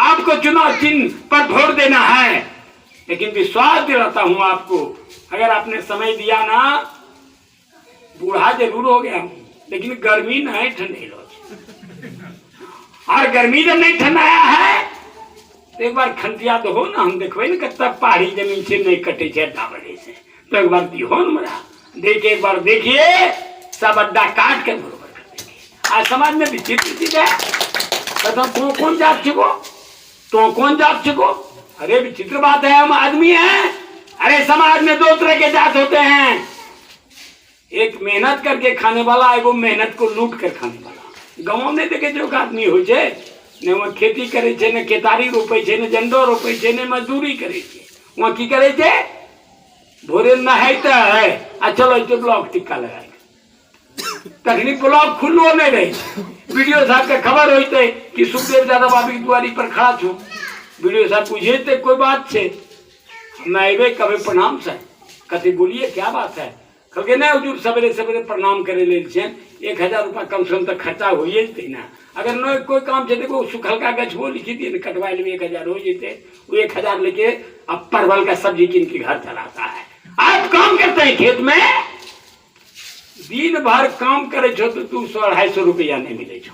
आपको चुनाव चिन्ह पर वोट देना है, लेकिन विश्वास दिलाता हूं आपको, अगर आपने समय दिया ना, बूढ़ा जरूर हो गया हूं लेकिन गर्मी नहीं ठंडी लो, और गर्मी जब नहीं ठंडाया है तो एक बार खंतिया तो हो ना, हम देखो ना कितना पहाड़ी जमीन से नहीं कटे छे डाबड़े से, तो एक बार दिहो ना मरा देखिए, एक बार देखिए सब अड्डा काट के बरोबर कर देंगे। आज समाज में विचित्र चीज है, तो कौन जात छिको, तो कौन जात छिको, अरे विचित्र बात है, हम आदमी हैं। अरे समाज में दो तरह के जात होते हैं, एक मेहनत करके खाने वाला, एगो मेहनत को लूट कर खाने वाला। गाँव में देखे जो आदमी हो छे ने वहाँ खेती करे छे, ने केतारी रोपे छे, ने जंडो रोपे छे, ने मजदूरी करे छे, वहाँ की करे छे भोरे नहाते है आ चलो इसे ब्लॉक टिक्का लगाएगा, तखनी ब्लॉक खुल्लो नहीं रही। वीडियो साहब के खबर होते कि सुखदेव यादव बाबी की दुआरी पर खड़ा छू, वीडियो साहब पूछे कोई बात छे, मैं अबे कभी प्रणाम से कथी बोलिए क्या बात है, कहे नहीं हजूर सवेरे सवेरे प्रणाम करे ले 1000 रुपया कम से कम तक खर्चा हो जते ना, अगर न कोई काम छे देखो सुखल का गछ वो लिखी दिए कटवा ले 1000 हो जते, वो 1000 लेके अब परवल का सब्जी किन के घर चलाता है। आप काम करते हैं खेत में, दिन भर काम करे छो तो 200-250 रुपया नहीं मिले छो,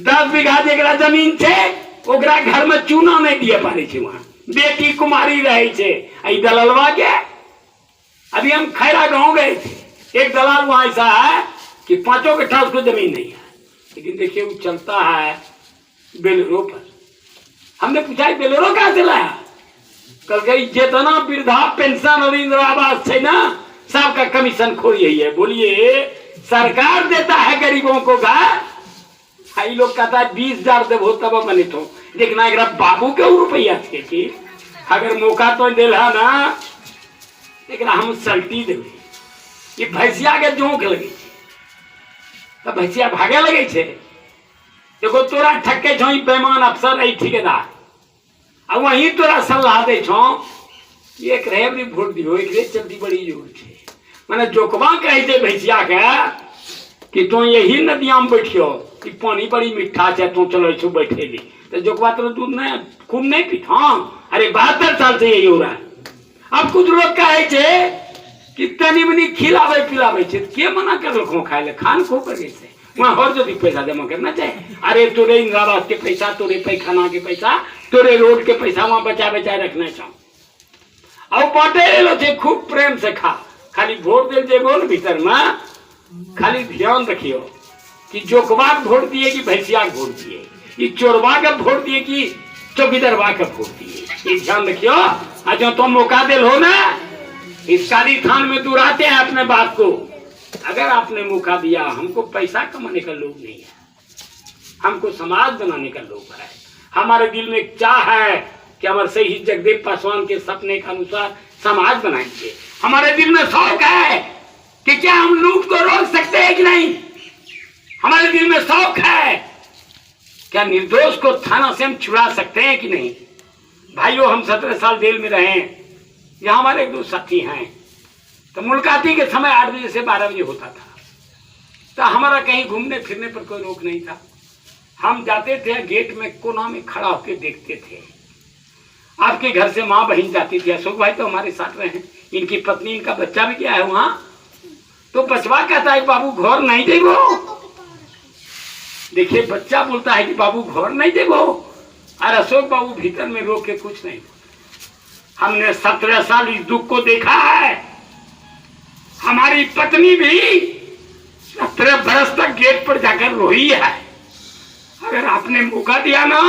10 बीघा जरा जमीन छे ओकरा घर में चूना नहीं दिए पारे छे, वहां बेटी कुमारी रहे छे, आई दलालवा के। अभी हम खैरा गांव गए थे, एक दलाल वहां ऐसा है कि 5 कट्ठा उसको जमीन नहीं है, लेकिन देखिए वो चलता है बेलरो पर। हमने पूछा बेलरो कहाँ से लाया, कल गई जितना वृद्धा पेंशन और इंदिरा आवास है ना सबका कमीशन खो यही है। बोलिए सरकार देता है गरीबों को घर, आई लोग कहता है 20,000 देवो तब बने तो, लेकिन अगर बाबू के रुपया थे, अगर मौका तो दिला ना, लेकिन हम सल्टी देवे, ये भैंसिया के जोंक लगे तो भैंसिया भागे लगे छे, देखो तोरा ठक्के छो बेमान अफसर आई ठेकेदार, अब वही तोरा सलाह दे छो एक रेवरी वोट दियो, एक रे चलती बड़ी जोर छे, माने जोकवा कहे छे भैंसिया के कि तो यही नदिया में बैठियो, कि पानी बड़ी मीठा छे, तो चलो छो बैठे ली, तो जोकवा तो दूध नहीं खूब नहीं पीता। हाँ अरे 72 साल से यही हो रहा है। अब कुछ लोग कहे छे कि तनी मनी खिलावे पिलावे छे, के मना कर रखो खाए ले, खान खो कर से वहाँ और जो भी पैसा जमा करना चाहिए। अरे तोरे इंदिरा आवास के पैसा, तोरे पैखाना के पैसा, तोरे रोड के पैसा वहाँ बचा बचा रखना चाहो, अब बांटे लो छे खूब प्रेम से खा, खाली वोट दे जेबो न भीतर में, खाली ध्यान रखियो कि जोकवा के वोट दिए कि भैंसिया के वोट दिए, ये चोरवा के वोट दिए कि चौकीदारवा के वोट दिए, ये ध्यान रखियो। आज जो तुम मौका दिल हो ना, इस काली थान में दुराते हैं अपने बात को, अगर आपने मौका दिया, हमको पैसा कमाने का लोग नहीं है, हमको समाज बनाने का लोग है। हमारे दिल में एक चाह है कि हमारे सही जगदेव पासवान के सपने के अनुसार समाज बनाएंगे। हमारे दिल में शौक है कि क्या हम लूट को रोक सकते हैं कि नहीं, हमारे दिल में शौक है क्या निर्दोष को थाना से हम छुड़ा सकते हैं कि नहीं। भाइयों हम 17 साल जेल में रहे, यहाँ हमारे एक दो साथी हैं, तो मुलाकाती के समय 8 बजे से 12 बजे होता था, तो हमारा कहीं घूमने फिरने पर कोई रोक नहीं था। हम जाते थे गेट में कोना में खड़ा होकर देखते थे, आपके घर से माँ बहन जाती थी, अशोक भाई तो हमारे साथ रहे हैं, इनकी पत्नी इनका बच्चा भी क्या है वहाँ, तो बचवा कहता है बाबू घर नहीं देगो, देखिए बच्चा बोलता है कि बाबू घर नहीं देगो, और अशोक बाबू भीतर में रोक के कुछ नहीं बोलते। हमने 17 साल इस दुख को देखा है, हमारी पत्नी भी 17 बरस तक गेट पर जाकर रोई है। अगर आपने मौका दिया ना,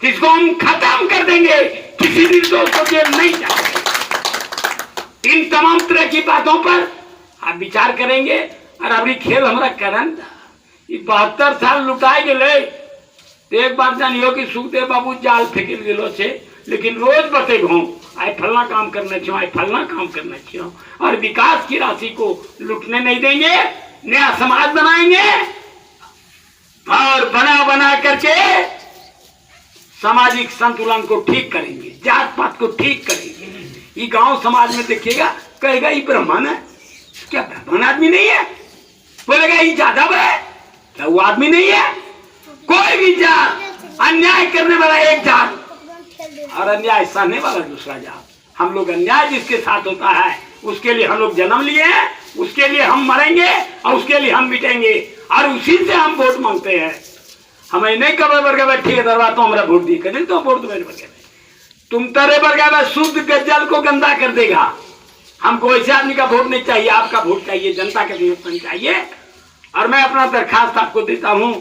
इसको हम खत्म कर देंगे, किसी निर्दोष को जेल नहीं जाएंगे। इन तमाम तरह की बातों पर आप विचार करेंगे, और अभी खेल हमारा करन 72 साल लुटाए गए, एक बार जानियो कि सुखदेव बाबू जाल फेंक दिलो छे, लेकिन रोज बतेगो आई फलना काम करना चाहिए, आई फलना काम करना चाहिए, और विकास की राशि को लुटने नहीं देंगे। नया समाज बनाएंगे और बना बना करके सामाजिक संतुलन को ठीक करेंगे, जात पात को ठीक करेंगे। ये गांव समाज में देखिएगा, कहेगा ये ब्राह्मण है, क्या ब्राह्मण आदमी नहीं है, बोलेगा ये यादव है, क्या वो आदमी नहीं है। कोई भी जात अन्याय करने वाला एक जात और अन्याय सहने वाला दूसरा जात, हम लोग अन्याय जिसके साथ होता है उसके लिए हम लोग जन्म लिए हैं, उसके लिए हम मरेंगे और उसके लिए हम मिटेंगे और उसी से हम वोट मांगते हैं। हमें नहीं कब बरगे ठीक है दरबार तो हमारा वोट दी करें तो वोट दो तुम तरे बरगे शुद्ध जल को गंदा कर देगा। हमको ऐसे आदमी का वोट नहीं चाहिए, आपका वोट चाहिए, जनता का समर्थन चाहिए। और मैं अपना दरखास्त आपको देता हूं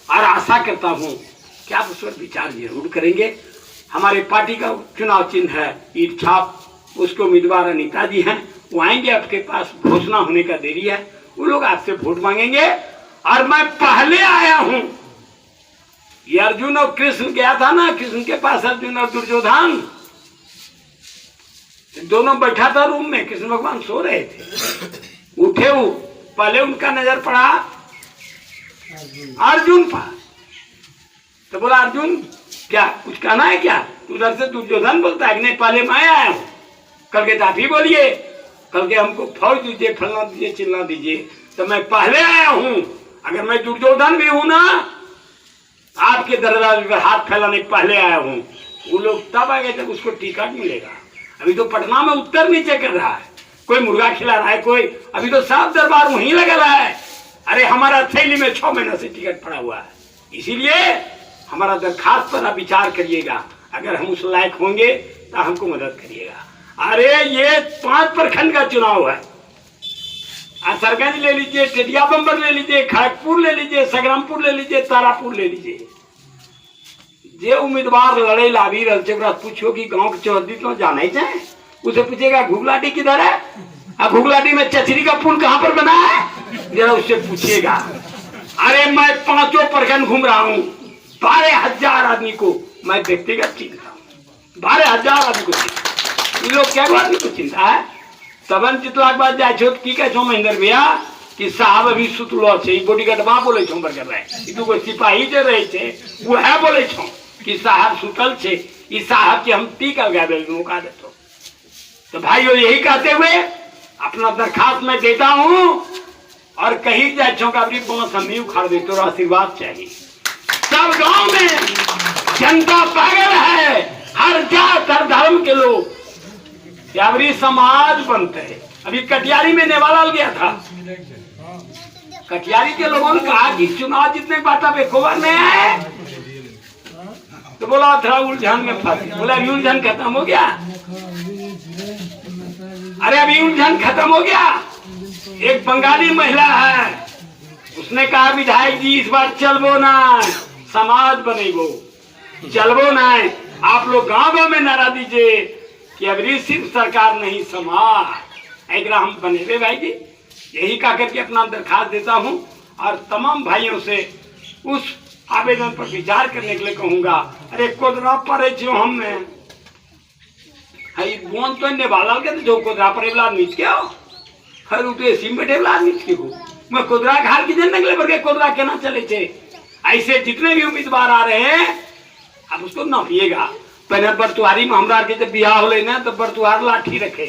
और आशा करता हूं कि आप उस पर विचार जरूर करेंगे। हमारे पार्टी का चुनाव चिन्ह है ईट छाप, उसके उम्मीदवार अनीता जी हैं, वो आएंगे आपके पास, घोषणा होने का देरी है, वो लोग आपसे वोट मांगेंगे। और मैं पहले आया हूं, ये अर्जुन और कृष्ण गया था ना, कृष्ण के पास अर्जुन और दुर्योधन दोनों बैठा था रूम में, कृष्ण भगवान सो रहे थे, उठे वो पहले उनका नजर पड़ा अर्जुन पर, तो बोला अर्जुन क्या कुछ कहना है क्या? उधर से दुर्योधन बोलता है नहीं पहले मैं आया हूं, कल के आप ही बोलिए, कल के हमको फौज दीजिए, फलना दीजिए, चिल्ला दीजिए, तो मैं पहले आया हूं। अगर मैं दुर्योधन भी हूं ना, आपके दरबार पर हाथ फैलाने पहले आया हूं। वो लोग तब आएंगे जब उसको टिकट मिलेगा। अभी तो पटना में उत्तर नीचे कर रहा है, कोई मुर्गा खिला रहा है, कोई अभी तो साफ दरबार वहीं लगा रहा है। अरे हमारा थैली में 6 महीने से टिकट पड़ा हुआ है। इसीलिए हमारा दरखास्त पर आप विचार करिएगा, अगर हम उस लायक होंगे तो हमको मदद करिएगा। अरे ये 5 प्रखंड का चुनाव है, सरगंज ले लीजिए, टेटिया बम्बर ले लीजिए, खड़गपुर ले लीजिए, संग्रामपुर ले लीजिए, तारापुर ले लीजिए। जे उम्मीदवार लड़े लाभी रहे पूछो कि गांव के चौहदी तो जाना ही चाहे, उसे पूछेगा घुगलाटी किधर है, अब घुगलाटी में चचरी का पुल कहां पर बना है, जरा उससे पूछिएगा। अरे मैं 5 प्रखंड घूम रहा हूं, 12,000 आदमी को मैं व्यक्तिगत चिंता हूं, 12,000 आदमी को। ये लोग क्या आदमी को चिंता है? तबन जितला बाद जाए छो की कह छो महेंद्र भैया कि साहब अभी सुतलो छे, बॉडीगार्ड बा बोले छो बर कर रहे, तू कोई सिपाही जे रहे छे वो है बोले छो कि साहब सुतल छे, ई साहब के हम टीकल गावे मौका देतो। तो भाइयों यही कहते हुए अपना दरखास्त मैं देता हूं और कहीं जाए छो का अपनी बांस हम ही उखाड़ दे, तो आशीर्वाद चाहिए। सब गांव में जनता पागल है, हर जात हर धर्म के लोग यावरी समाज बनते हैं। अभी कटियारी में नेवालाल गया था, कटियारी के लोगों ने कहा कि चुनाव जितने बाटा बेखबर में है, तो बोला थोड़ा उलझन में फंसे, बोला अभी उलझन खत्म हो गया। अरे अभी उलझन खत्म हो गया। एक बंगाली महिला है, उसने कहा विधायक जी इस बार चलबो ना, समाज बनेगो, चलबो ना, आप लोग गाँव गाँव में नारा दीजिए कि अभी सिर्फ सरकार नहीं समाज, एक हम बनेबे भाई जी। यही कह करके अपना दरखास्त देता हूं और तमाम भाइयों से उस आवेदन पर विचार करने के लिए कहूंगा। अरे कोदरा परे छो हमने हई बोन तो नेवालाल के जो कोदरा परे वाला आदमी क्या हो, हर उठे सिम बैठे वाला आदमी के हो, मैं कोदरा घाल की जन निकले पर कोदरा केना चले छे। ऐसे जितने भी उम्मीदवार आ रहे हैं आप उसको नापिएगा। पहले बरतुआरी में हमरा के जब बियाह होले ना तो बरतुआर लाठी रखे,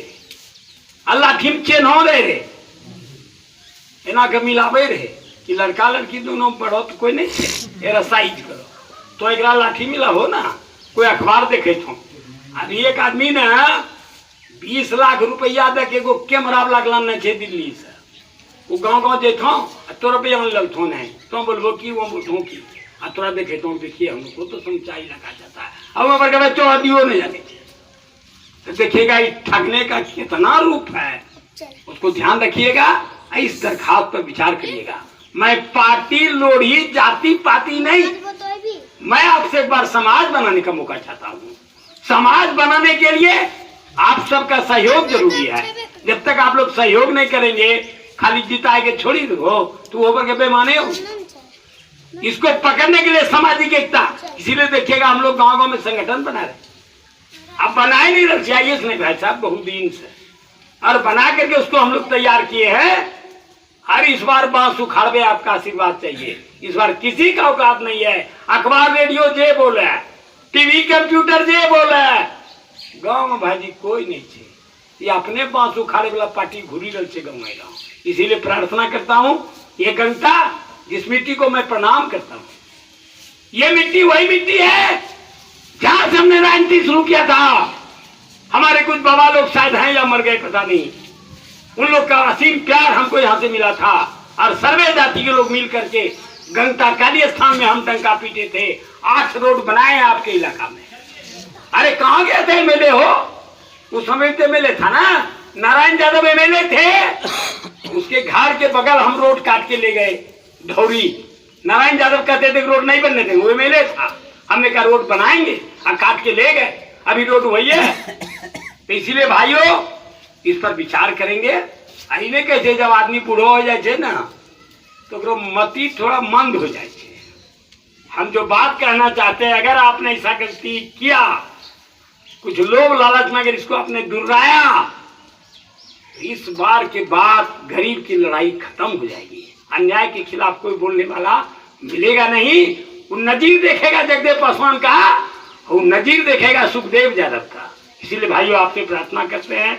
लाठी में चेन हो रहे एना के मिलावे रहे कि लड़का लड़की दोनों बढ़ो तो कोई नहीं छे, एरा साइज करो तो एकरा लाठी मिला हो ना। कोई अखबार देखे छो, अभी एक आदमी ने 20 लाख रुपया दे के एगो कैमरा लगलाने छे दिल्ली से, वो गाँव गाँव जेठो तो रुपया लगथो नहीं, तो बोलबो की वो बोलथो की आ तोरा देखे तो देखिए हमको तो समझाई लगा जाता है। अब हमारे कभी चौहदियों नहीं जाने, तो देखिएगा ठगने का कितना रूप है, उसको ध्यान रखिएगा। इस दरखास्त पर विचार करिएगा। मैं पार्टी लोढ़ी जाति पाति नहीं, मैं आपसे एक बार समाज बनाने का मौका चाहता हूँ। समाज बनाने के लिए आप सबका सहयोग जरूरी है। जब तक आप लोग सहयोग नहीं करेंगे, खाली जिताए के छोड़ी दो तो वो के बेमाने हो। इसको पकड़ने के लिए सामाजिक एकता, इसीलिए देखिएगा हम लोग गांव गांव में संगठन बना रहे, अब बनाए नहीं रख चाहिए नहीं भाई साहब बहुत दिन से, और बना करके उसको हम लोग तैयार किए हैं। और इस बार बांस उखाड़वे आपका आशीर्वाद चाहिए। इस बार किसी का औकात नहीं है, अखबार रेडियो जे बोले, टीवी कंप्यूटर जे बोले, गाँव में भाजी कोई नहीं छे, ये अपने बांस उखाड़े वाला पार्टी घूरी रल छे गाँव में। इसीलिए प्रार्थना करता हूँ, ये घंटा जिस मिट्टी को मैं प्रणाम करता हूँ, ये मिट्टी वही मिट्टी है जहां से हमने राजनीति शुरू किया था। हमारे कुछ बाबा लोग शायद हैं या मर गए पता नहीं, उन लोग का असीम प्यार हमको यहाँ से मिला था। और सर्वे जाति के लोग मिल करके गंगा काली स्थान में हम डंका पीटे थे। 8 रोड बनाए हैं आपके इलाका में। अरे कहाँ गए थे एमएलए हो? उस समय तो एमएलए था ना, नारायण यादव एमएलए थे। उसके घर के बगल हम रोड काट के ले गए धौरी। नारायण यादव कहते थे रोड नहीं बनने देंगे, वो एमएलए था। हमने कहा रोड बनाएंगे और काट के ले गए। अभी रोड वही है। तो इसीलिए भाइयों इस पर विचार करेंगे। इन्हें कैसे जब आदमी बूढ़ो हो जाए ना तो मति थोड़ा मंद हो जाए। हम जो बात कहना चाहते हैं, अगर आपने ऐसा गलती किया, कुछ लोग लालच में अगर इसको आपने दुर्राया, तो इस बार के बाद गरीब की लड़ाई खत्म हो जाएगी। अन्याय के खिलाफ कोई बोलने वाला मिलेगा नहीं। वो नजीर देखेगा जगदेव पासवान का, और नजीर देखेगा सुखदेव यादव का। इसीलिए भाइयों आपसे प्रार्थना करते हैं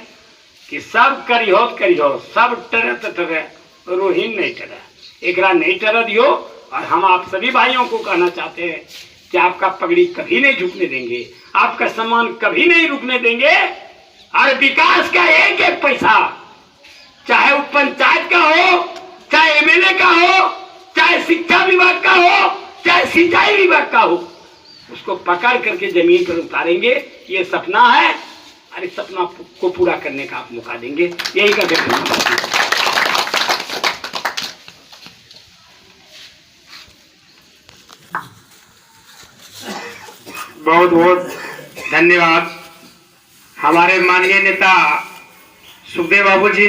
कि सब करियो, सब टरे रोहिन नहीं टरे, एकरा नहीं टरा दियो। और हम आप सभी भाइयों को कहना चाहते हैं कि आपका पगड़ी कभी नहीं झुकने देंगे, आपका सम्मान कभी नहीं रुकने देंगे। और विकास का एक एक पैसा, चाहे वो पंचायत का हो, चाहे एमएलए का हो, चाहे शिक्षा विभाग का हो, चाहे सिंचाई विभाग का हो, उसको पकड़ करके जमीन पर उतारेंगे। ये सपना है और इस सपना को पूरा करने का आप मौका देंगे। यही का देखना। बहुत बहुत धन्यवाद हमारे माननीय नेता सुखदेव बाबू जी।